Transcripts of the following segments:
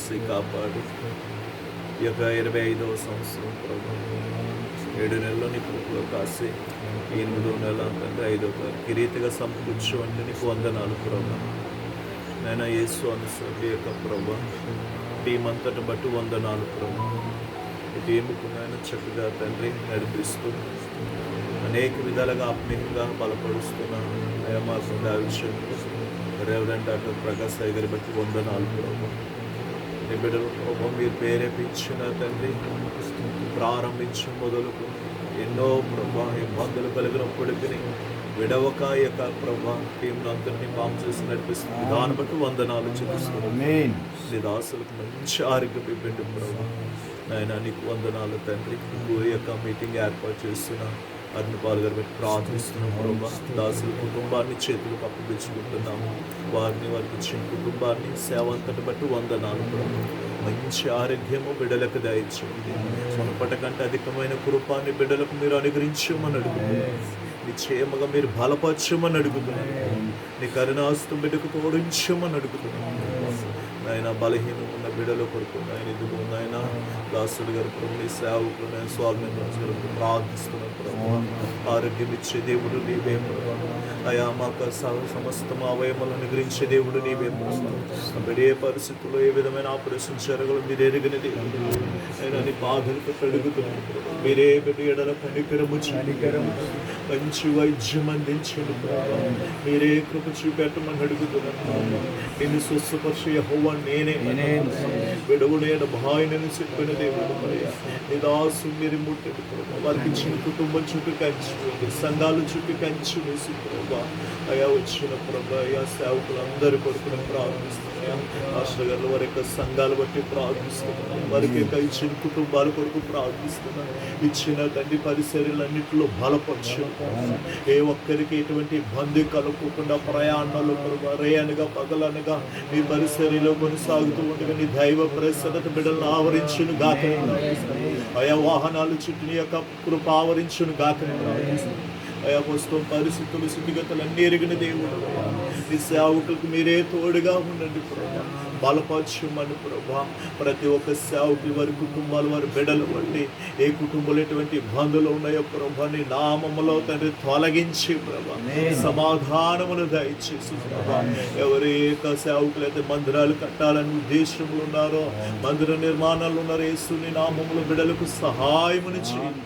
కాచి కాపాడు. ఈ యొక్క 25వ సంవత్సరం ప్రభు 7 నెలల్లో నీ కృపలో కాసి 8వ నెల తండ్రి 5వ తారీఖు కిరీతిగా సమకూర్చు అంటే నీకు వందనాలు ప్రభు. నేను యేసు అనుసరి యొక్క ప్రభు టీం అంతటి బట్టి వందనాలు ప్రభు. ఈ టీముకు నేను చక్కగా తండ్రి నడిపిస్తూ అనేక విధాలుగా ఆత్మీయంగా బలపరుస్తున్నాను. అయ్యా మాకు దావిషయంలో రెవరెంట్ డాక్టర్ ప్రకాష్ రాయ్ గారి బట్టి వందనాలు ప్రభు. నీ బిడ్డలు ప్రభు మీరు ప్రేరేపించిన తండ్రి ప్రారంభించిన మొదలుకు ఎన్నో ప్రభా ఇబ్బందులు కలిగినప్పటికీ విడవక యొక్క ప్రభా టీంను అందరినీ పాము చేసి నడిపిస్తుంది. దాన్ని బట్టి వందనాలు చెల్లిస్తున్నాను. నీ దాసులకు మంచి ఆరోగ్యం ఇవ్వండి ప్రభా. నాయన నీకు వందనాలు తండ్రి. ఈ యొక్క మీటింగ్ ఏర్పాటు చేస్తున్న అరుణపాల్ గారు బట్టి ప్రార్థిస్తున్నాం ప్రభా. దాసుల కుటుంబాన్ని చేతులకు అప్పగించుకుంటున్నాము. వారిని వారికి ఇచ్చిన కుటుంబాన్ని సేవ అంతటి బట్టి వందనాలు ప్రభా. మంచి ఆరోగ్యము బిడ్డలకు దయచేయండి. మునుపటి కంటే అధికమైన కృపాన్ని బిడ్డలకు మీరు అనుగ్రహించమని అడుగుతున్నాను. నిశ్చయముగా మీరు బలపరచమని అడుగుతున్నాను. నీ కరుణాస్తం బిడ్డకు తోడించమని అడుగుతున్నాను. ఆయన బలహీనం ఉన్న బిడ్డల కొరకు ఆయన ఇదిగో ఆయన దాసుడు గారు ప్రభు నీ సేవకులు నేను స్వామి గారు ప్రార్థిస్తున్నాను ప్రభు. ఆరోగ్యం ఇచ్చే దేవుడు నీవే ప్రభు. అయా మాకు సమస్త అవయములను అనుగ్రహించే దేవుడు నీవే ప్రభు. బిడ్డ ఏ పరిస్థితుల్లో ఏ విధమైన ఆపరేషన్ జరగలు మీరు ఎరిగిన దేవుడు. నేను నీ బాధలతో అడుగుతున్నాను ప్రభు. మీరే బిడ్డ ఎడల కనికరము మంచి వైద్యం అందించండి ప్రభు. మీరే కృప చూపెట్టమని అడుగుతున్నాను. నిన్ను స్వస్థపరిచే యెహోవా నేనే విడువు నేను భాయనని చెప్పిన దేవుడు. నీ దాసు మీరు ముట్టండి ప్రభు. వారికి ఇచ్చిన కుటుంబం చుట్టూ కంచు, సంఘాల చుట్టూ కంచు వేసి ప్రభా. అయా వచ్చిన ప్రభా అయా సేవకులు అందరి కొరకు ప్రార్థిస్తున్నాయా. మాస్టర్ గారు వారి యొక్క సంఘాలు బట్టి ప్రార్థిస్తున్నాను. వారికి యొక్క ఇచ్చిన కుటుంబాల కొరకు ప్రార్థిస్తున్నాను. ఇచ్చిన తండ్రి పరిసరాలన్నింటిలో బలపరచు. ఏ ఒక్కరికి ఎటువంటి ఇబ్బంది కలుపుకుండా ప్రయాణాలు ప్రభా రేయనగా పగలనగా నీ పరిసరిలో కొనసాగుతూ ఉండగా నీ దైవ ప్రసన్నత బిడ్డలను ఆవరించును గాక. ఆయా వాహనాలు చుట్టూ నీ యొక్క కృప ఆవరించును గాక. అయా పుస్తకం పరిస్థితులు స్థితిగతులు అన్ని ఎరిగిన దేవుడు. నీ సేవకులకు మీరే తోడుగా ఉండండి ప్రభా. బలపరచమని ప్రభా. ప్రతి ఒక్క సేవకులు వారి కుటుంబాలు వారి బిడ్డలు బట్టి ఏ కుటుంబంలో ఎటువంటి ఇబ్బందులు ఉన్నాయో ప్రభా నీ నామములో తండ్రి తొలగించి ప్రభా సమాధానమును దయచేసి ప్రభా. ఎవరి యొక్క సేవకులు అయితే మందిరాలు కట్టాలని ఉద్దేశంలో ఉన్నారో మందిర నిర్మాణాలు ఉన్నారో యేసుని నామములో బిడ్డలకు సహాయముని చేయండి.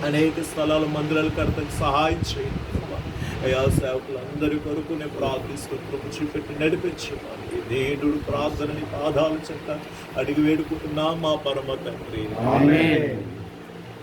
అనేక స్థలాల మందిరాలు కడతకు సహాయం చేయండి ప్రభా. అయా సేవకులందరి కొరకు నేను ప్రార్థిస్తూ కృప చూపెట్టి నడిపించమని దేవుడు ప్రార్థనని పాదాలు చెంత అడిగి వేడుకుంటున్నా మా పరమ తండ్రి.